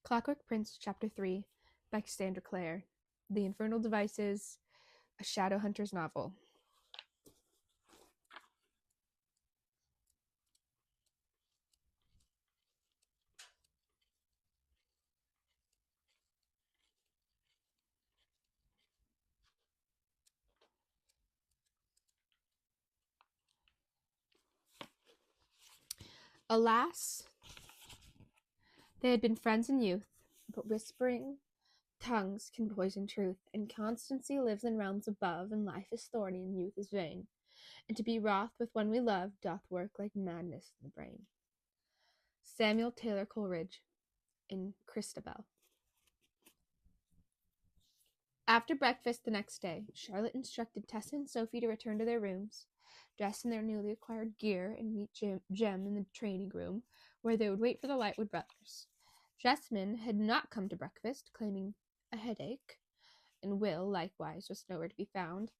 Clockwork Prince, Chapter 3, by Cassandra Clare. The Infernal Devices, a Shadowhunter's novel. Alas, they had been friends in youth, but whispering tongues can poison truth, and constancy lives in realms above, and life is thorny, and youth is vain, and to be wroth with one we love doth work like madness in the brain. Samuel Taylor Coleridge, in Christabel. After breakfast the next day, Charlotte instructed Tessa and Sophie to return to their rooms, dress in their newly acquired gear, and meet Jem in the training room, where they would wait for the Lightwood brothers. Jessamine had not come to breakfast, claiming a headache, and Will, likewise, was nowhere to be found.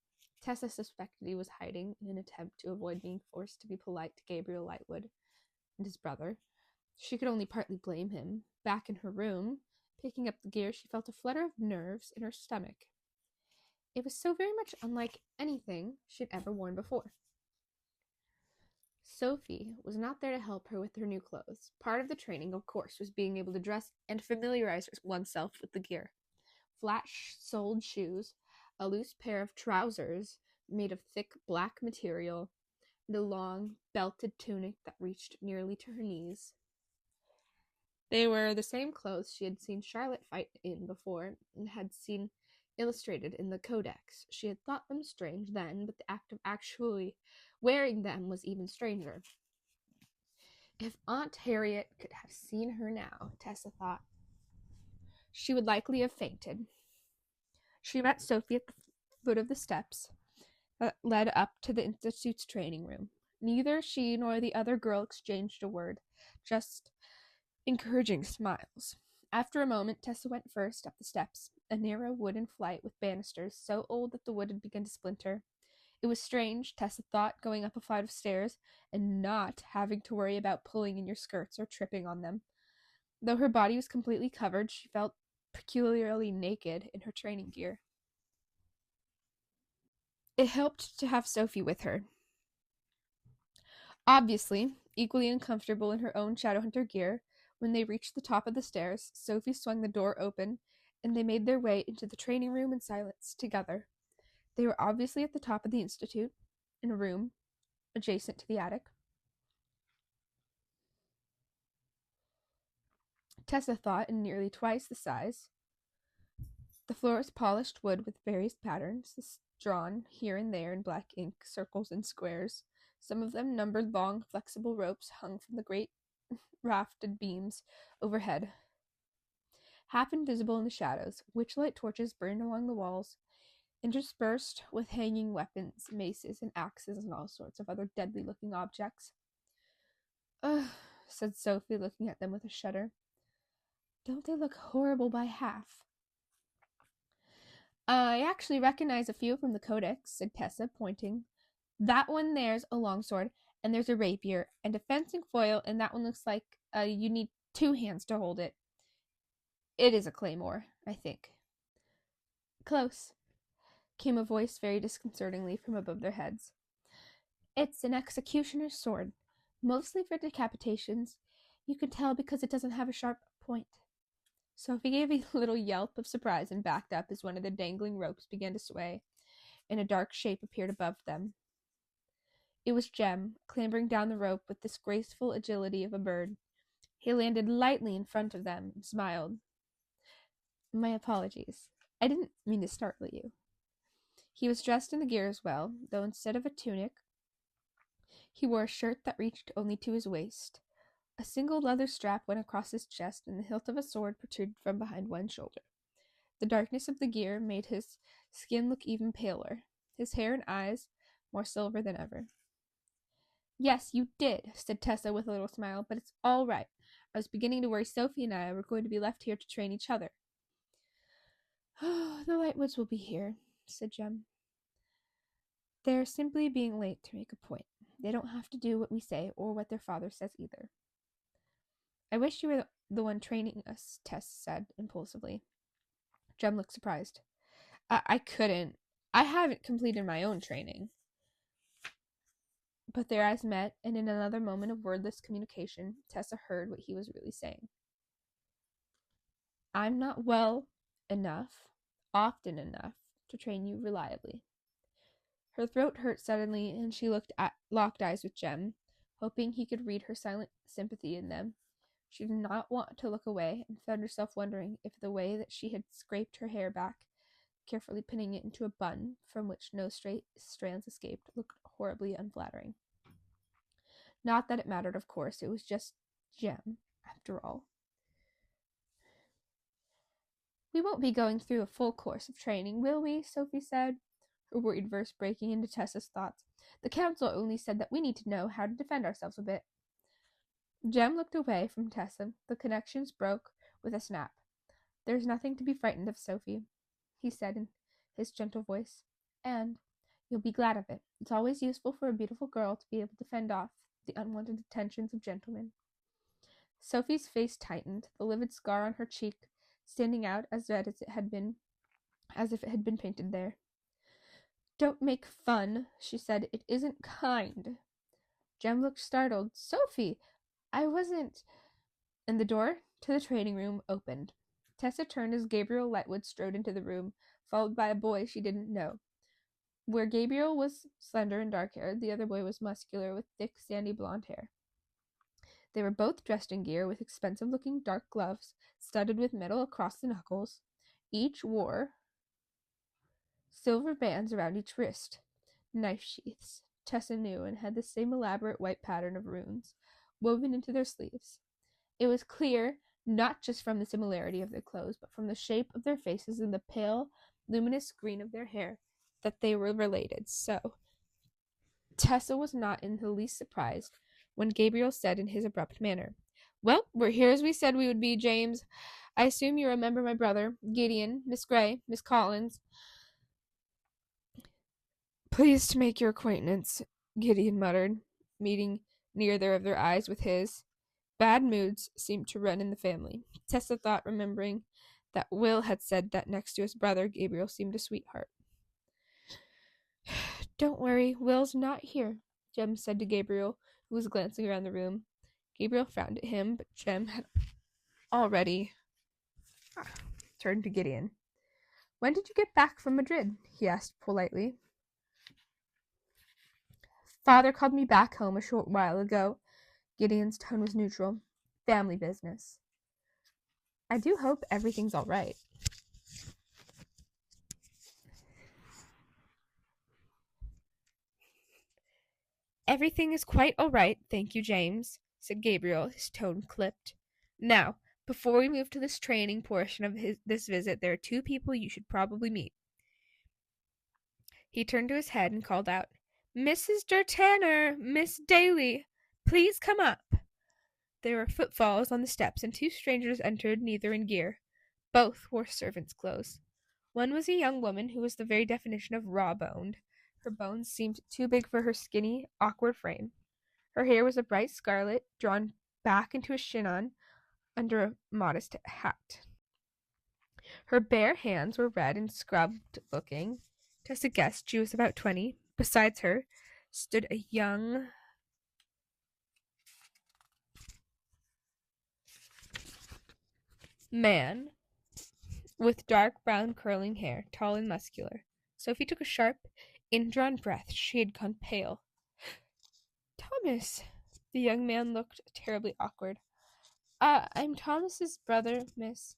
Tessa suspected he was hiding in an attempt to avoid being forced to be polite to Gabriel Lightwood and his brother. She could only partly blame him. Back in her room, picking up the gear, she felt a flutter of nerves in her stomach. It was so very much unlike anything she had ever worn before. Sophie was not there to help her with her new clothes. Part of the training, of course, was being able to dress and familiarize oneself with the gear. Flat-soled shoes, a loose pair of trousers made of thick black material, and a long, belted tunic that reached nearly to her knees. They were the same clothes she had seen Charlotte fight in before, and had seen illustrated in the codex. She had thought them strange then, but the act of actually wearing them was even stranger. If Aunt Harriet could have seen her now, Tessa thought, she would likely have fainted. She met Sophie at the foot of the steps that led up to the Institute's training room. Neither she nor the other girl exchanged a word, just encouraging smiles. After a moment, Tessa went first up the steps, a narrow wooden flight with banisters so old that the wood had begun to splinter. It was strange, Tessa thought, going up a flight of stairs and not having to worry about pulling in your skirts or tripping on them. Though her body was completely covered, she felt peculiarly naked in her training gear. It helped to have Sophie with her. Obviously, equally uncomfortable in her own Shadowhunter gear, when they reached the top of the stairs, Sophie swung the door open, and they made their way into the training room in silence together. They were obviously at the top of the Institute, in a room adjacent to the attic. Tessa thought, in nearly twice the size. The floor was polished wood with various patterns, drawn here and there in black ink, circles and squares. Some of them numbered long, flexible ropes hung from the great rafted beams overhead. Half invisible in the shadows, witchlight torches burned along the walls, interspersed with hanging weapons, maces and axes and all sorts of other deadly-looking objects. Ugh, said Sophie, looking at them with a shudder. Don't they look horrible by half? I actually recognize a few from the codex, said Tessa, pointing. That one there's a longsword, and there's a rapier, and a fencing foil, and that one looks like you need 2 hands to hold it. It is a claymore, I think. Close, came a voice very disconcertingly from above their heads. It's an executioner's sword, mostly for decapitations. You can tell because it doesn't have a sharp point. Sophie gave a little yelp of surprise and backed up as one of the dangling ropes began to sway, and a dark shape appeared above them. It was Jem, clambering down the rope with this graceful agility of a bird. He landed lightly in front of them and smiled. My apologies. I didn't mean to startle you. He was dressed in the gear as well, though instead of a tunic, he wore a shirt that reached only to his waist. A single leather strap went across his chest, and the hilt of a sword protruded from behind one shoulder. The darkness of the gear made his skin look even paler, his hair and eyes more silver than ever. Yes, you did, said Tessa with a little smile, but it's all right. I was beginning to worry Sophie and I were going to be left here to train each other. Oh, the Lightwoods will be here, said Jem. They're simply being late to make a point. They don't have to do what we say or what their father says either. I wish you were the The one training us, Tess said impulsively. Jem looked surprised. I couldn't. I haven't completed my own training. But their eyes met, and in another moment of wordless communication, Tessa heard what he was really saying. I'm not well enough, often enough, to train you reliably. Her throat hurt suddenly, and she locked eyes with Jem, hoping he could read her silent sympathy in them. She did not want to look away, and found herself wondering if the way that she had scraped her hair back, carefully pinning it into a bun from which no straight strands escaped, looked horribly unflattering. Not that it mattered, of course. It was just Jem, after all. We won't be going through a full course of training, will we? Sophie said, her worried verse breaking into Tessa's thoughts. The council only said that we need to know how to defend ourselves a bit. Jem looked away from Tessa. The connections broke with a snap. There's nothing to be frightened of, Sophie, he said in his gentle voice. And you'll be glad of it. It's always useful for a beautiful girl to be able to fend off the unwanted attentions of gentlemen. Sophie's face tightened, the livid scar on her cheek standing out as red as if it had been painted there. Don't make fun, she said. It isn't kind. Jem looked startled. Sophie, I wasn't. And the door to the training room opened. Tessa turned as Gabriel Lightwood strode into the room, followed by a boy she didn't know. Where Gabriel was slender and dark-haired, the other boy was muscular with thick, sandy blonde hair. They were both dressed in gear with expensive-looking dark gloves studded with metal across the knuckles. Each wore silver bands around each wrist, knife sheaths, Tessa knew, and had the same elaborate white pattern of runes woven into their sleeves. It was clear, not just from the similarity of their clothes, but from the shape of their faces and the pale, luminous green of their hair, that they were related. So Tessa was not in the least surprised when Gabriel said in his abrupt manner, Well, we're here as we said we would be, James. I assume you remember my brother, Gideon, Miss Gray, Miss Collins. Pleased to make your acquaintance, Gideon muttered, meeting neither of their eyes with his. Bad moods seemed to run in the family. Tessa thought, remembering that Will had said that next to his brother, Gabriel seemed a sweetheart. Don't worry, Will's not here, Jem said to Gabriel, who was glancing around the room. Gabriel frowned at him, but Jem had already turned to Gideon. When did you get back from Madrid? He asked politely. Father called me back home a short while ago. Gideon's tone was neutral. Family business. I do hope everything's all right. Everything is quite all right, thank you, James, said Gabriel, his tone clipped. Now, before we move to this training portion of this visit, there are two people you should probably meet. He turned to his head and called out, Mrs. Tanner, Miss Daly, please come up. There were footfalls on the steps, and two strangers entered, neither in gear. Both wore servants' clothes. One was a young woman who was the very definition of raw-boned. Her bones seemed too big for her skinny, awkward frame. Her hair was a bright scarlet, drawn back into a chignon under a modest hat. Her bare hands were red and scrubbed-looking. Tessa guessed she was about 20. Besides her stood a young man with dark brown curling hair, tall and muscular. Sophie took a sharp, indrawn breath. She had gone pale. Thomas. The young man looked terribly awkward. I'm Thomas's brother, Miss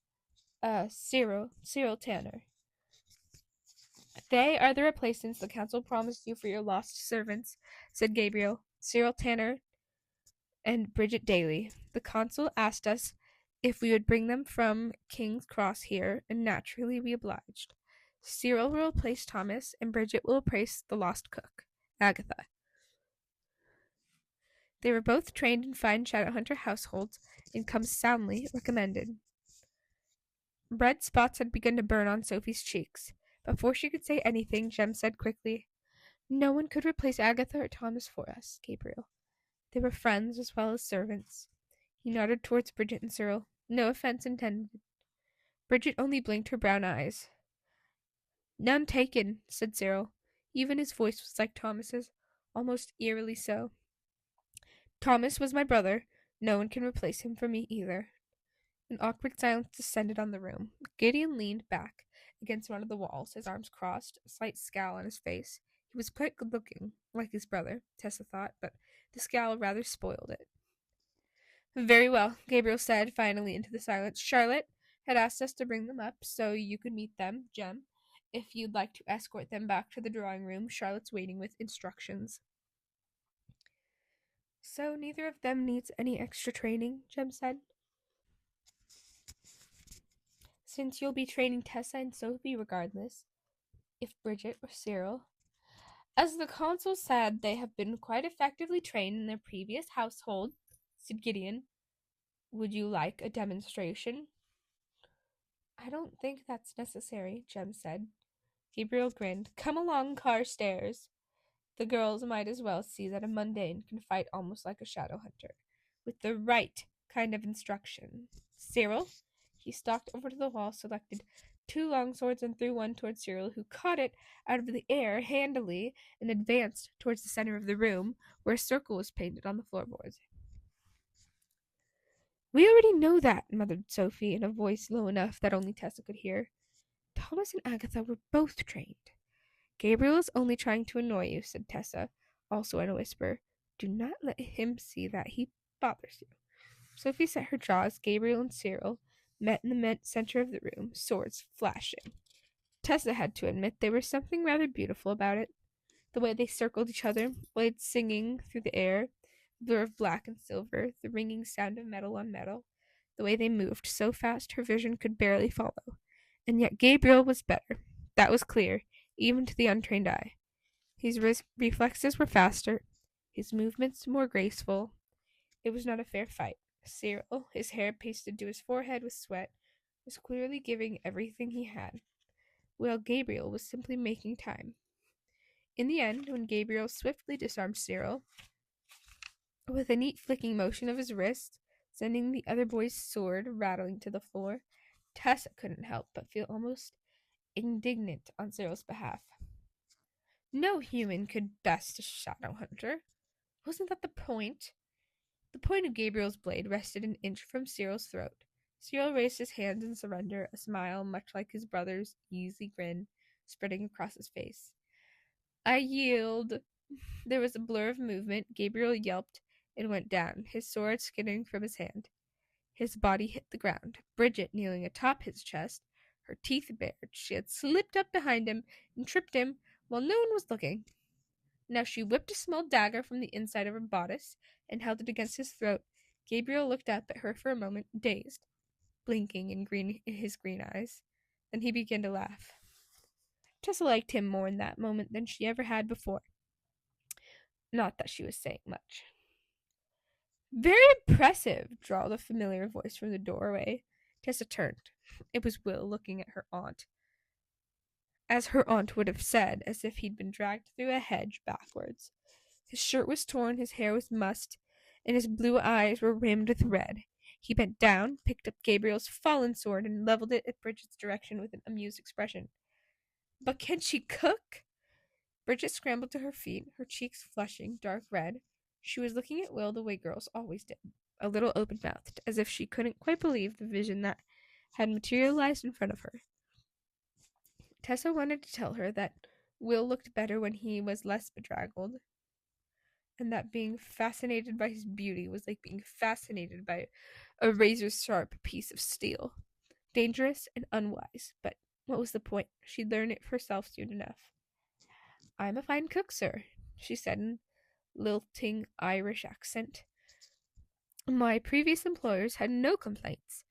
Cyril Tanner. They are the replacements the council promised you for your lost servants, said Gabriel. Cyril Tanner and Bridget Daly. The consul asked us if we would bring them from King's Cross here, and naturally we obliged. Cyril will replace Thomas, and Bridget will replace the lost cook, Agatha. They were both trained in fine Shadowhunter households and come soundly recommended. Red spots had begun to burn on Sophie's cheeks. Before she could say anything, Jem said quickly, No one could replace Agatha or Thomas for us, Gabriel. They were friends as well as servants. He nodded towards Bridget and Cyril. No offense intended. Bridget only blinked her brown eyes. None taken, said Cyril. Even his voice was like Thomas's, almost eerily so. Thomas was my brother. No one can replace him for me either. An awkward silence descended on the room. Gideon leaned back against one of the walls, his arms crossed, a slight scowl on his face. He was quite good-looking, like his brother, Tessa thought, but the scowl rather spoiled it. Very well, Gabriel said, finally into the silence. Charlotte had asked us to bring them up so you could meet them, Jem. If you'd like to escort them back to the drawing room, Charlotte's waiting with instructions. So neither of them needs any extra training, Jem said. Since you'll be training Tessa and Sophie regardless, if Bridget or Cyril. As the consul said, they have been quite effectively trained in their previous household, said Gideon. Would you like a demonstration? I don't think that's necessary, Jem said. Gabriel grinned. Come along, Carstairs. The girls might as well see that a mundane can fight almost like a shadow hunter, with the right kind of instruction. Cyril? He stalked over to the wall, selected 2 long swords, and threw one towards Cyril, who caught it out of the air handily and advanced towards the center of the room, where a circle was painted on the floorboards. We already know that, muttered Sophie in a voice low enough that only Tessa could hear. Thomas and Agatha were both trained. Gabriel is only trying to annoy you, said Tessa, also in a whisper. Do not let him see that he bothers you. Sophie set her jaw as Gabriel and Cyril met in the center of the room, swords flashing. Tessa had to admit there was something rather beautiful about it. The way they circled each other, blades singing through the air, the blur of black and silver, the ringing sound of metal on metal. The way they moved so fast her vision could barely follow. And yet Gabriel was better. That was clear, even to the untrained eye. His reflexes were faster, his movements more graceful. It was not a fair fight. Cyril, his hair pasted to his forehead with sweat, was clearly giving everything he had, while Gabriel was simply making time. In the end, when Gabriel swiftly disarmed Cyril, with a neat flicking motion of his wrist, sending the other boy's sword rattling to the floor, Tessa couldn't help but feel almost indignant on Cyril's behalf. No human could best a shadow hunter. Wasn't that the point? The point of Gabriel's blade rested an inch from Cyril's throat. Cyril raised his hands in surrender, a smile much like his brother's easy grin spreading across his face. I yield. There was a blur of movement. Gabriel yelped and went down, his sword skidding from his hand. His body hit the ground. Bridget, kneeling atop his chest, her teeth bared, she had slipped up behind him and tripped him while no one was looking. Now she whipped a small dagger from the inside of her bodice and held it against his throat. Gabriel looked up at her for a moment, dazed, blinking in his green eyes. Then he began to laugh. Tessa liked him more in that moment than she ever had before. Not that she was saying much. Very impressive, drawled a familiar voice from the doorway. Tessa turned. It was Will looking at her aunt, as her aunt would have said, as if he'd been dragged through a hedge backwards. His shirt was torn, his hair was mussed, and his blue eyes were rimmed with red. He bent down, picked up Gabriel's fallen sword, and leveled it at Bridget's direction with an amused expression. But can she cook? Bridget scrambled to her feet, her cheeks flushing dark red. She was looking at Will the way girls always did, a little open-mouthed, as if she couldn't quite believe the vision that had materialized in front of her. Tessa wanted to tell her that Will looked better when he was less bedraggled, and that being fascinated by his beauty was like being fascinated by a razor-sharp piece of steel. Dangerous and unwise, but what was the point? She'd learn it herself soon enough. I'm a fine cook, sir, she said in lilting Irish accent. My previous employers had no complaints.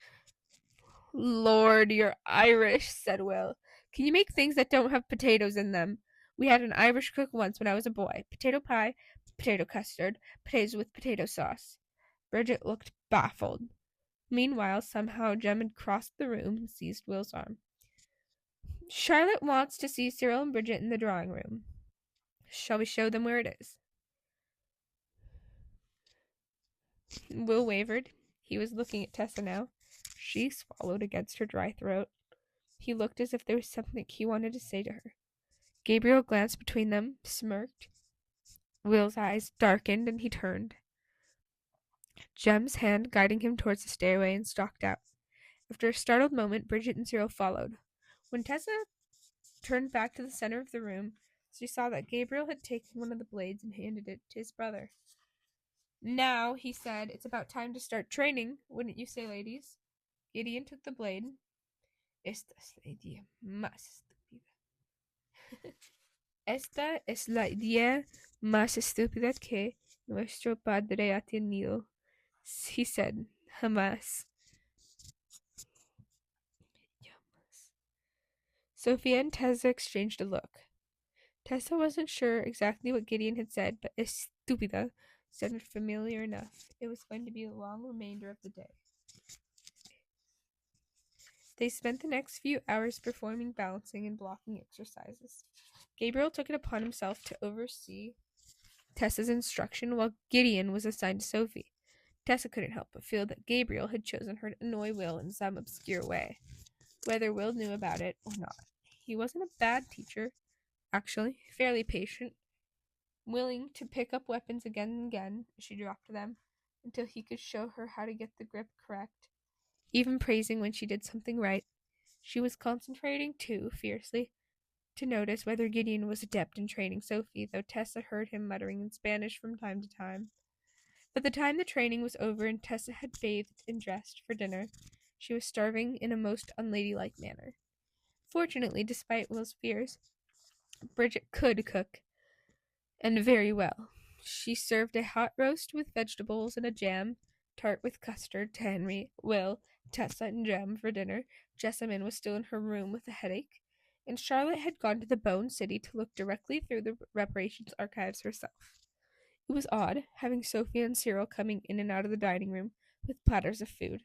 Lord, you're Irish, said Will. Can you make things that don't have potatoes in them? We had an Irish cook once when I was a boy. Potato pie, potato custard, potatoes with potato sauce. Bridget looked baffled. Meanwhile, somehow Jem had crossed the room and seized Will's arm. Charlotte wants to see Cyril and Bridget in the drawing room. Shall we show them where it is? Will wavered. He was looking at Tessa now. She swallowed against her dry throat. He looked as if there was something he wanted to say to her. Gabriel glanced between them, smirked. Will's eyes darkened, and he turned, Jem's hand guiding him towards the stairway, and stalked out. After a startled moment, Bridget and Cyril followed. When Tessa turned back to the center of the room, she saw that Gabriel had taken one of the blades and handed it to his brother. Now, he said, it's about time to start training, wouldn't you say, ladies? Gideon took the blade. Esta es la idea más estúpida. Esta es la idea más estúpida que nuestro padre ha tenido, he said. Jamás. Sophia and Tessa exchanged a look. Tessa wasn't sure exactly what Gideon had said, but estúpida sounded familiar enough. It was going to be a long remainder of the day. They spent the next few hours performing balancing and blocking exercises. Gabriel took it upon himself to oversee Tessa's instruction, while Gideon was assigned to Sophie. Tessa couldn't help but feel that Gabriel had chosen her to annoy Will in some obscure way, whether Will knew about it or not. He wasn't a bad teacher, actually, fairly patient, willing to pick up weapons again and again as she dropped them, until he could show her how to get the grip correct, even praising when she did something right. She was concentrating, too, fiercely, to notice whether Gideon was adept in training Sophie, though Tessa heard him muttering in Spanish from time to time. By the time the training was over and Tessa had bathed and dressed for dinner, she was starving in a most unladylike manner. Fortunately, despite Will's fears, Bridget could cook, and very well. She served a hot roast with vegetables and a jam tart with custard to Henry, Will, Tessa, and Jem for dinner. Jessamine was still in her room with a headache, and Charlotte had gone to the Bone City to look directly through the reparations archives herself. It was odd, having Sophie and Cyril coming in and out of the dining room with platters of food.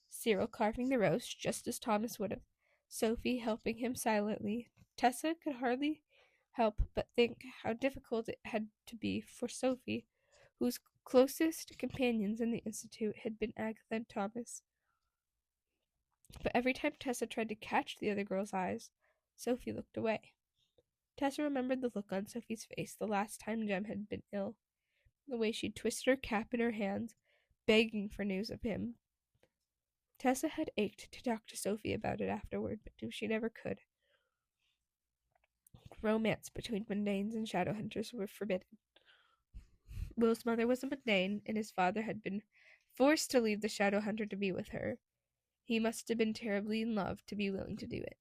Cyril carving the roast just as Thomas would have, Sophie helping him silently. Tessa could hardly help but think how difficult it had to be for Sophie, whose closest companions in the Institute had been Agatha and Thomas. But every time Tessa tried to catch the other girl's eyes, Sophie looked away. Tessa remembered the look on Sophie's face the last time Jem had been ill, the way she twisted her cap in her hands, begging for news of him. Tessa had ached to talk to Sophie about it afterward, but knew she never could. Romance between mundanes and shadow hunters were forbidden. Will's mother was a mundane, and his father had been forced to leave the shadow hunter to be with her. He must have been terribly in love to be willing to do it.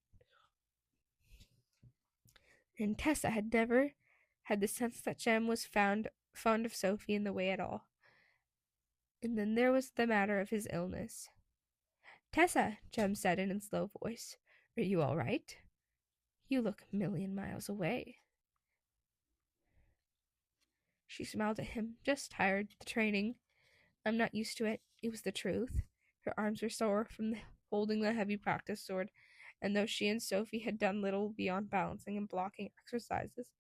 And Tessa had never had the sense that Jem was fond of Sophie in the way at all. And then there was the matter of his illness. "Tessa," Jem said in a slow voice, "are you all right? You look a million miles away." She smiled at him, just tired. The training. I'm not used to it. It was the truth. Her arms were sore from holding the heavy practice sword, and though she and Sophie had done little beyond balancing and blocking exercises,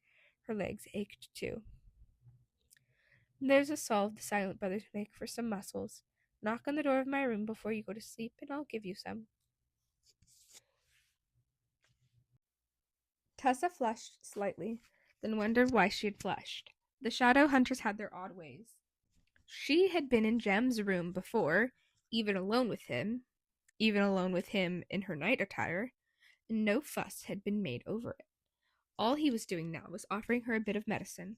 her legs ached too. "There's a salve the Silent Brothers make for some muscles. Knock on the door of my room before you go to sleep, and I'll give you some." Tessa flushed slightly, then wondered why she had flushed. The shadow hunters had their odd ways. She had been in Jem's room before, even alone with him in her night attire, and no fuss had been made over it. All he was doing now was offering her a bit of medicine,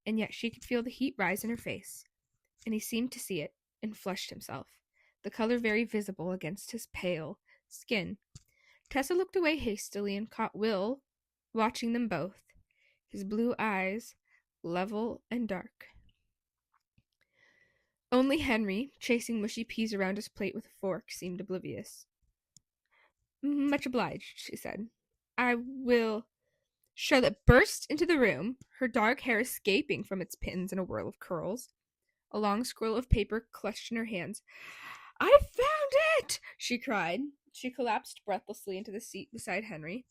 and yet she could feel the heat rise in her face, and he seemed to see it, and flushed himself, the color very visible against his pale skin. Tessa looked away hastily and caught Will watching them both, his blue eyes level and dark. Only Henry, chasing mushy peas around his plate with a fork, seemed oblivious. "Much obliged," she said. "I will—" Charlotte burst into the room, her dark hair escaping from its pins in a whirl of curls, a long scroll of paper clutched in her hands. "I found it!" she cried. She collapsed breathlessly into the seat beside Henry,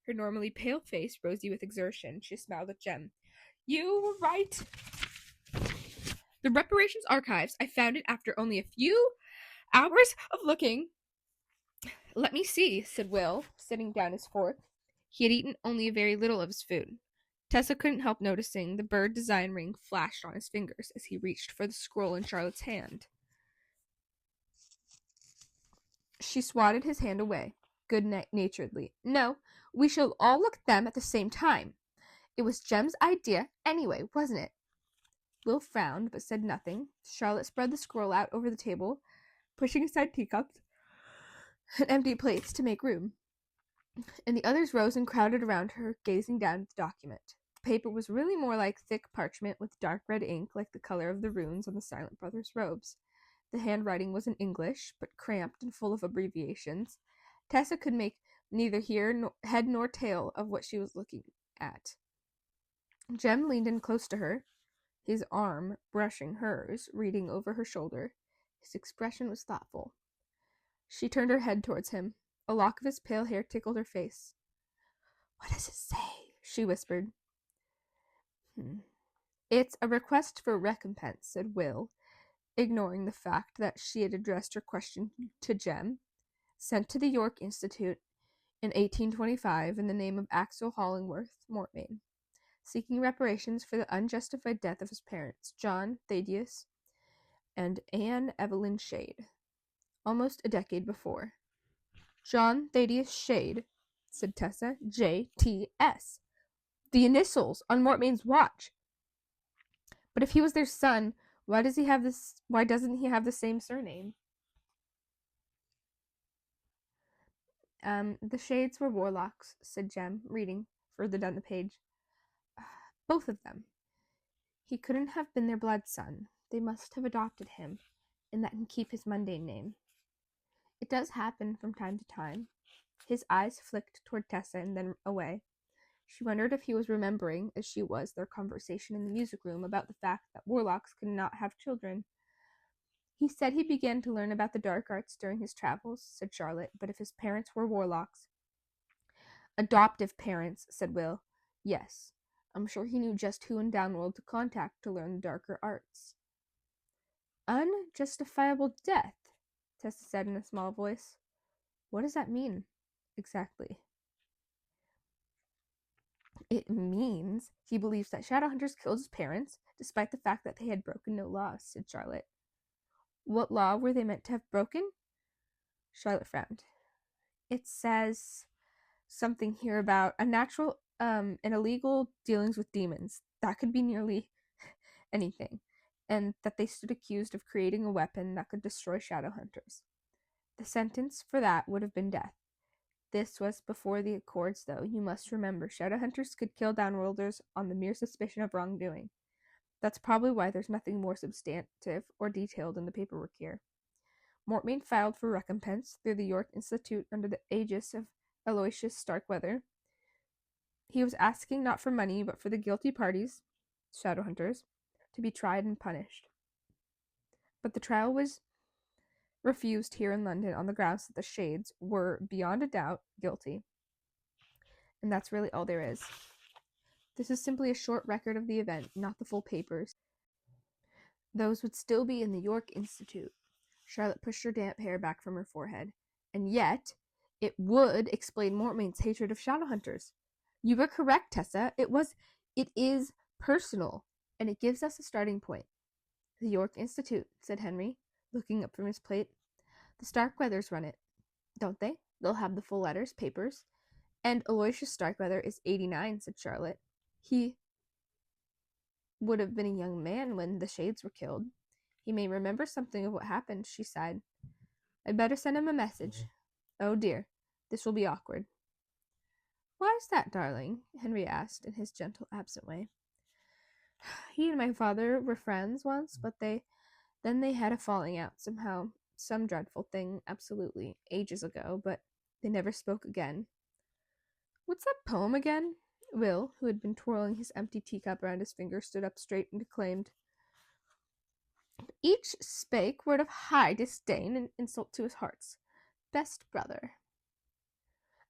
her normally pale face rosy with exertion. She smiled at Jem. "You were right. The reparations archives. I found it after only a few hours of looking." Let me see, said Will, setting down his fork. He had eaten only a very little of his food. Tessa couldn't help noticing the bird design ring flashed on his fingers as he reached for the scroll in Charlotte's hand. She swatted his hand away, good-naturedly. No, we shall all look at them at the same time. It was Jem's idea anyway, wasn't it? Will frowned, but said nothing. Charlotte spread the scroll out over the table, pushing aside teacups and empty plates to make room, and the others rose and crowded around her, gazing down at the document. The paper was really more like thick parchment with dark red ink like the color of the runes on the Silent Brothers' robes. The handwriting was in English, but cramped and full of abbreviations. Tessa could make neither head nor tail of what she was looking at. Jem leaned in close to her, his arm brushing hers, reading over her shoulder. His expression was thoughtful. She turned her head towards him. A lock of his pale hair tickled her face. "What does it say?" she whispered. "It's a request for recompense," said Will, ignoring the fact that she had addressed her question to Jem. "Sent to the York Institute in 1825 in the name of Axel Hollingworth Mortmain, seeking reparations for the unjustified death of his parents, John Thaddeus and Anne Evelyn Shade, almost a decade before." "John Thaddeus Shade," said Tessa. "J.T.S. The initials on Mortmain's watch. But if he was their son, why doesn't he have the same surname?" "The Shades were warlocks," said Jem, reading further down the page. "Both of them. He couldn't have been their blood son. They must have adopted him, and let him keep his mundane name. It does happen from time to time." His eyes flicked toward Tessa and then away. She wondered if he was remembering, as she was, their conversation in the music room about the fact that warlocks could not have children. "He said he began to learn about the dark arts during his travels," said Charlotte, "but if his parents were warlocks—" "Adoptive parents," said Will. "Yes, I'm sure he knew just who in Downworld to contact to learn the darker arts." "Unjustifiable death," Tessa said in a small voice. "What does that mean, exactly?" "It means he believes that Shadowhunters killed his parents, despite the fact that they had broken no laws," said Charlotte. "What law were they meant to have broken?" Charlotte frowned. "It says something here about unnatural and illegal dealings with demons. That could be nearly anything. And that they stood accused of creating a weapon that could destroy Shadowhunters. The sentence for that would have been death. This was before the Accords, though. You must remember, Shadowhunters could kill Downworlders on the mere suspicion of wrongdoing. That's probably why there's nothing more substantive or detailed in the paperwork here. Mortmain filed for recompense through the York Institute under the aegis of Aloysius Starkweather. He was asking not for money, but for the guilty parties, Shadowhunters, to be tried and punished. But the trial was refused here in London on the grounds that the Shades were, beyond a doubt, guilty. And that's really all there is. This is simply a short record of the event, not the full papers. Those would still be in the York Institute. Charlotte pushed her damp hair back from her forehead. And yet, it would explain Mortmain's hatred of Shadowhunters. You were correct, Tessa. It is personal, and it gives us a starting point. The York Institute, said Henry, looking up from his plate. The Starkweathers run it, don't they? They'll have the full letters, papers. And Aloysius Starkweather is 89, said Charlotte. He would have been a young man when the Shades were killed. He may remember something of what happened, she sighed. I'd better send him a message. Oh dear, this will be awkward. Why is that, darling? Henry asked in his gentle, absent way. He and my father were friends once, but then they had a falling out somehow. Some dreadful thing, absolutely, ages ago, but they never spoke again. What's that poem again? Will, who had been twirling his empty teacup around his finger, stood up straight and declaimed. Each spake word of high disdain and insult to his heart's best brother.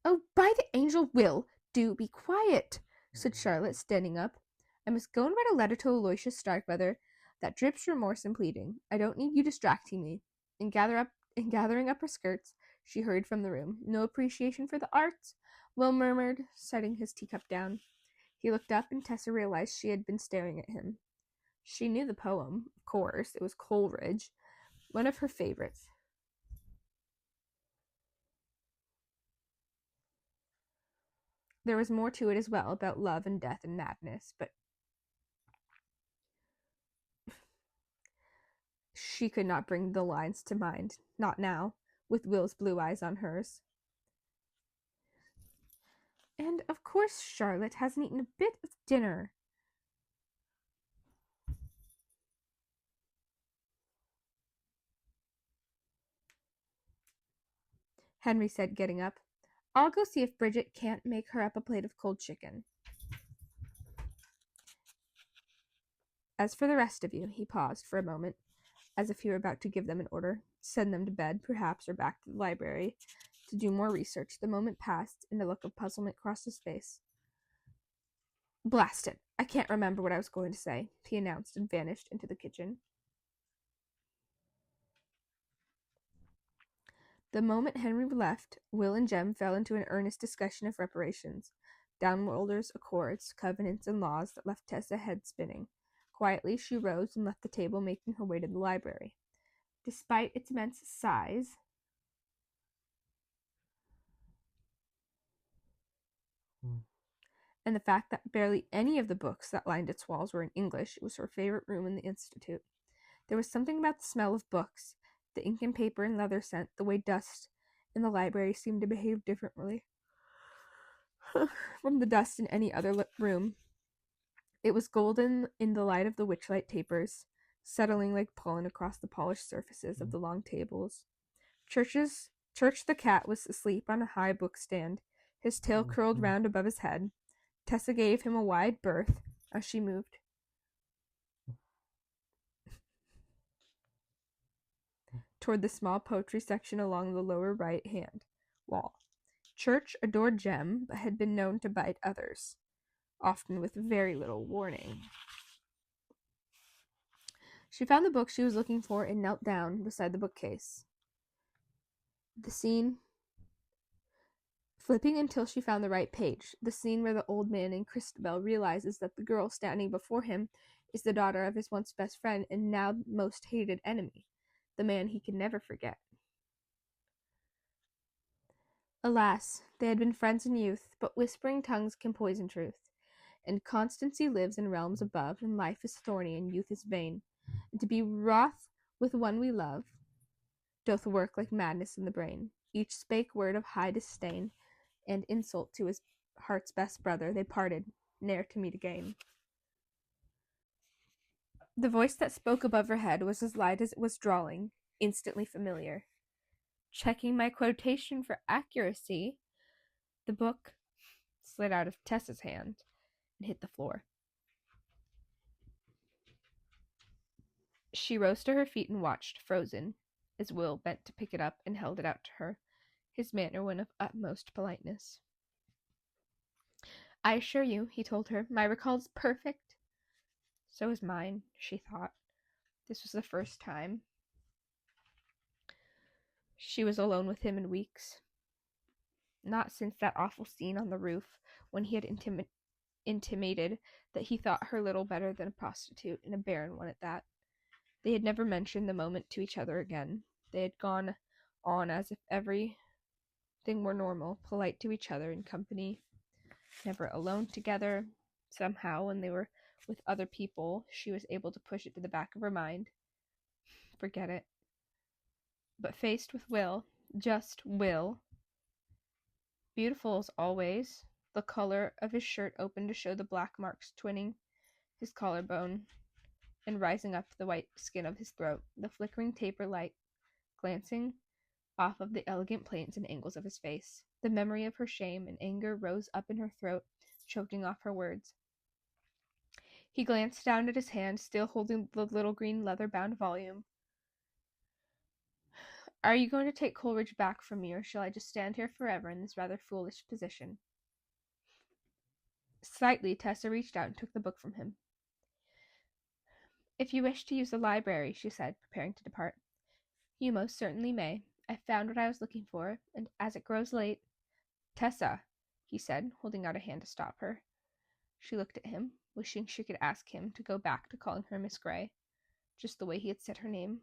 Oh, by the angel, Will, do be quiet, said Charlotte, standing up. I must go and write a letter to Aloysius Starkweather that drips remorse and pleading. I don't need you distracting me. In gathering up her skirts, She hurried from the room. No appreciation for the arts? Will murmured, setting his teacup down. He looked up, and Tessa realized she had been staring at him. She knew the poem, of course. It was Coleridge, one of her favorites. There was more to it as well, about love and death and madness, but she could not bring the lines to mind. Not now, with Will's blue eyes on hers. And, of course, Charlotte hasn't eaten a bit of dinner. Henry said, getting up. I'll go see if Bridget can't make her up a plate of cold chicken. As for the rest of you, he paused for a moment, as if he were about to give them an order, send them to bed, perhaps, or back to the library, to do more research. The moment passed, and a look of puzzlement crossed his face. Blast it! I can't remember what I was going to say, he announced, and vanished into the kitchen. The moment Henry left, Will and Jem fell into an earnest discussion of reparations, downworlders, accords, covenants, and laws that left Tessa head spinning. Quietly, she rose and left the table, making her way to the library. Despite its immense size, and the fact that barely any of the books that lined its walls were in English, it was her favorite room in the Institute. There was something about the smell of books, the ink and paper and leather scent, the way dust in the library seemed to behave differently from the dust in any other room. It was golden in the light of the witchlight tapers, settling like pollen across the polished surfaces of the long tables. Church the cat was asleep on a high bookstand, his tail curled round above his head. Tessa gave him a wide berth as she moved toward the small poetry section along the lower right-hand wall. Church adored Jem, but had been known to bite others, often with very little warning. She found the book she was looking for and knelt down beside the bookcase. The scene, flipping until she found the right page, the scene where the old man in Christabel realizes that the girl standing before him is the daughter of his once best friend and now most hated enemy, the man he can never forget. Alas, they had been friends in youth, but whispering tongues can poison truth, and constancy lives in realms above, and life is thorny, and youth is vain, and to be wroth with one we love doth work like madness in the brain. Each spake word of high disdain, and insult to his heart's best brother. They parted, ne'er to meet again. The voice that spoke above her head was as light as it was drawling, instantly familiar. Checking my quotation for accuracy, the book slid out of Tessa's hand and hit the floor. She rose to her feet and watched, frozen, as Will bent to pick it up and held it out to her, his manner one of utmost politeness. I assure you, he told her, my recall is perfect. So is mine, she thought. This was the first time she was alone with him in weeks. Not since that awful scene on the roof when he had intimated that he thought her little better than a prostitute, and a barren one at that. They had never mentioned the moment to each other again. They had gone on as if everything were normal, polite to each other in company, never alone together. Somehow, when they were with other people, she was able to push it to the back of her mind. Forget it. But faced with Will, just Will, beautiful as always, the collar of his shirt open to show the black marks twinning his collarbone and rising up the white skin of his throat, the flickering taper light glancing off of the elegant planes and angles of his face. The memory of her shame and anger rose up in her throat, choking off her words. He glanced down at his hand, still holding the little green leather-bound volume. Are you going to take Coleridge back from me, or shall I just stand here forever in this rather foolish position? Slightly, Tessa reached out and took the book from him. If you wish to use the library, she said, preparing to depart. You most certainly may. I found what I was looking for, and as it grows late— Tessa, he said, holding out a hand to stop her. She looked at him, wishing she could ask him to go back to calling her Miss Grey, just the way he had said her name.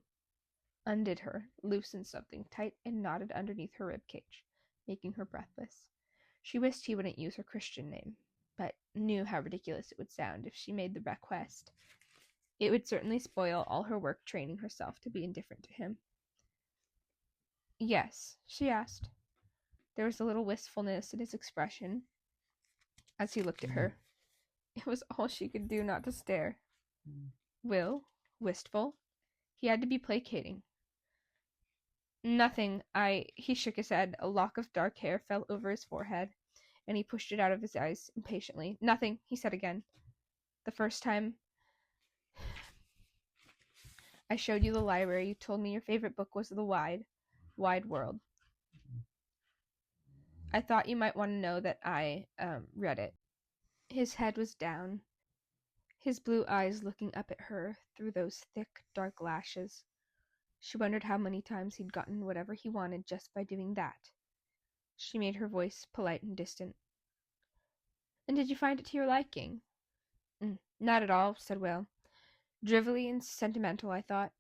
Undid her, loosened something tight, and knotted underneath her ribcage, making her breathless. She wished he wouldn't use her Christian name, but knew how ridiculous it would sound if she made the request. It would certainly spoil all her work training herself to be indifferent to him. Yes, she asked. There was a little wistfulness in his expression as he looked at her. It was all she could do not to stare. Will? Wistful? He had to be placating. Nothing. He shook his head. A lock of dark hair fell over his forehead, and he pushed it out of his eyes impatiently. Nothing, he said again. The first time I showed you the library, you told me your favorite book was The Wide World. I thought you might want to know that I read it. His head was down, his blue eyes looking up at her through those thick, dark lashes. She wondered how many times he'd gotten whatever he wanted just by doing that. She made her voice polite and distant. And did you find it to your liking? Not at all, said Will. Drivelly and sentimental, I thought.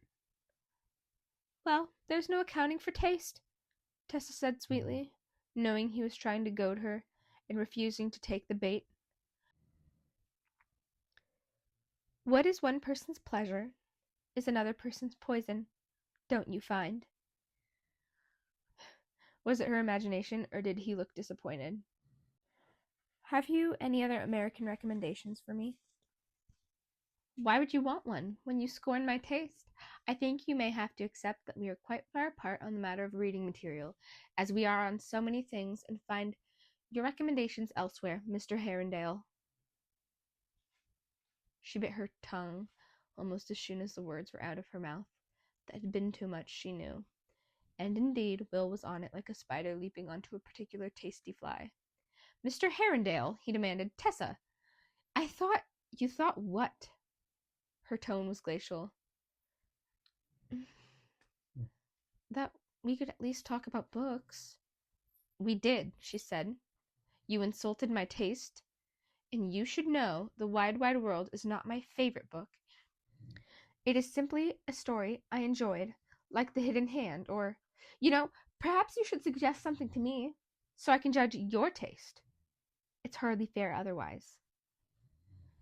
Well, there's no accounting for taste, Tessa said sweetly, knowing he was trying to goad her and refusing to take the bait. What is one person's pleasure is another person's poison, don't you find? Was it her imagination, or did he look disappointed? Have you any other American recommendations for me? Why would you want one, when you scorn my taste? I think you may have to accept that we are quite far apart on the matter of reading material, as we are on so many things, and find your recommendations elsewhere, Mr. Herondale. She bit her tongue almost as soon as the words were out of her mouth. That had been too much, she knew. And indeed, Will was on it like a spider leaping onto a particular tasty fly. Mr. Herondale, he demanded. Tessa, I thought— You thought what? Her tone was glacial. That we could at least talk about books. We did, she said. You insulted my taste, and you should know The Wide World is not my favorite book. It is simply a story I enjoyed, like The Hidden Hand, or, perhaps you should suggest something to me, so I can judge your taste. It's hardly fair otherwise.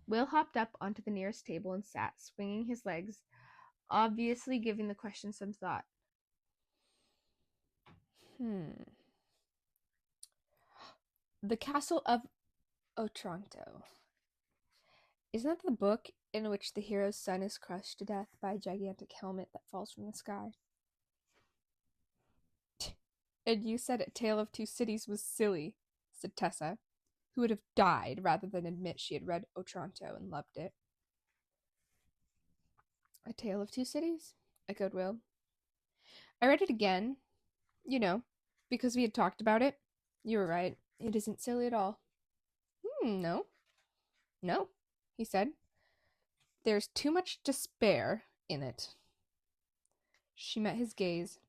Will hopped up onto the nearest table and sat, swinging his legs, obviously giving the question some thought. The Castle of Otranto. Isn't that the book in which the hero's son is crushed to death by a gigantic helmet that falls from the sky? And you said A Tale of Two Cities was silly, said Tessa, who would have died rather than admit she had read Otranto and loved it. A Tale of Two Cities? Echoed Will. I read it again, because we had talked about it. You were right. It isn't silly at all. No, he said. There's too much despair in it. She met his gaze.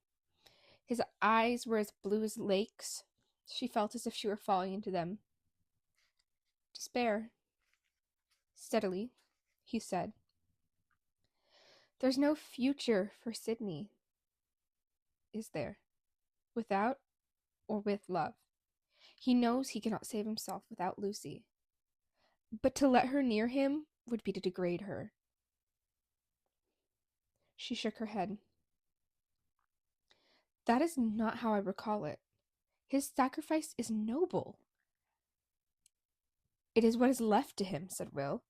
His eyes were as blue as lakes. She felt as if she were falling into them. Despair. Steadily, he said. There's no future for Sydney, is there? Without or with love. He knows he cannot save himself without Lucy. But to let her near him would be to degrade her. She shook her head. That is not how I recall it. His sacrifice is noble. It is what is left to him, said Will.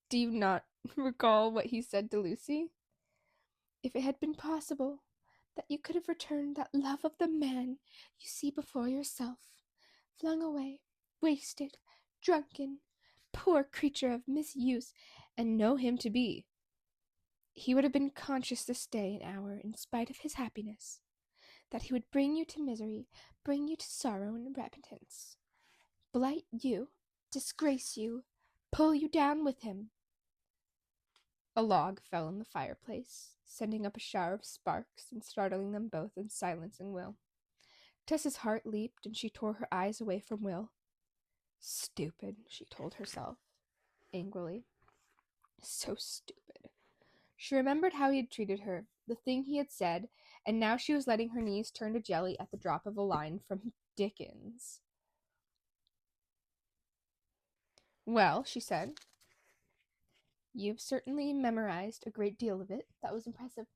Do you not recall what he said to Lucy? If it had been possible that you could have returned that love of the man you see before yourself, flung away, wasted, drunken, poor creature of misuse, and know him to be, he would have been conscious to stay an hour in spite of his happiness, that he would bring you to misery, bring you to sorrow and repentance, blight you, disgrace you, pull you down with him. A log fell in the fireplace, sending up a shower of sparks and startling them both and silencing Will. Tessa's heart leaped, and she tore her eyes away from Will. Stupid, she told herself, angrily. So stupid. She remembered how he had treated her, the thing he had said, and now she was letting her knees turn to jelly at the drop of a line from Dickens. Well, she said, you've certainly memorized a great deal of it. That was impressive.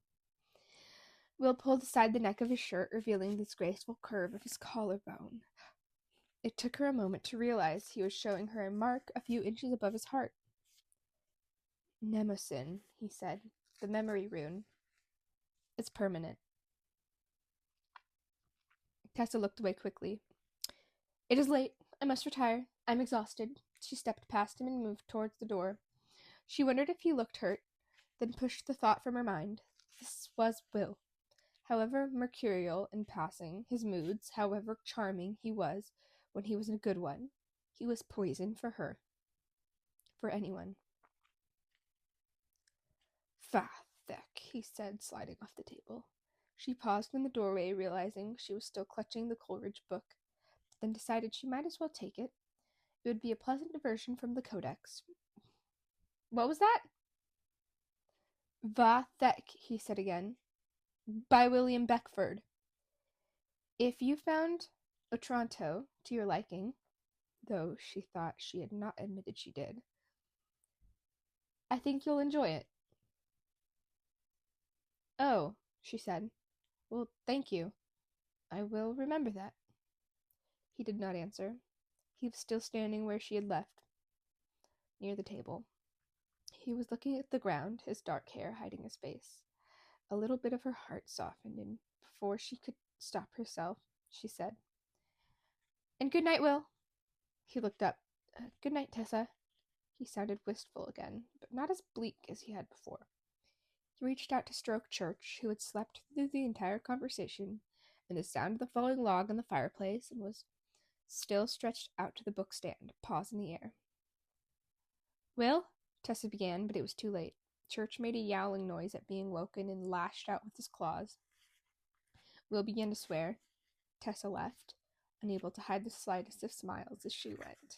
Will pulled aside the neck of his shirt, revealing the graceful curve of his collarbone. It took her a moment to realize he was showing her a mark a few inches above his heart. Mnemosyne, he said, the memory rune. It's permanent. Tessa looked away quickly. It is late. I must retire. I'm exhausted. She stepped past him and moved towards the door. She wondered if he looked hurt, then pushed the thought from her mind. This was Will. However mercurial in passing, his moods, however charming he was when he was a good one, he was poison for her. For anyone. Fath, he said, sliding off the table. She paused in the doorway, realizing she was still clutching the Coleridge book, then decided she might as well take it. It would be a pleasant diversion from the Codex. What was that? Va Thek, he said again. By William Beckford. If you found Otranto to your liking, though she thought she had not admitted she did, I think you'll enjoy it. Oh, she said. Well, thank you. I will remember that. He did not answer. He was still standing where she had left, near the table. He was looking at the ground, his dark hair hiding his face. A little bit of her heart softened, and before she could stop herself, she said, And good night, Will. He looked up. Good night, Tessa. He sounded wistful again, but not as bleak as he had before. He reached out to stroke Church, who had slept through the entire conversation and the sound of the falling log on the fireplace, and was still stretched out to the bookstand, paws in the air. Will? Tessa began, but it was too late. Church made a yowling noise at being woken and lashed out with his claws. Will began to swear. Tessa left, unable to hide the slightest of smiles as she went.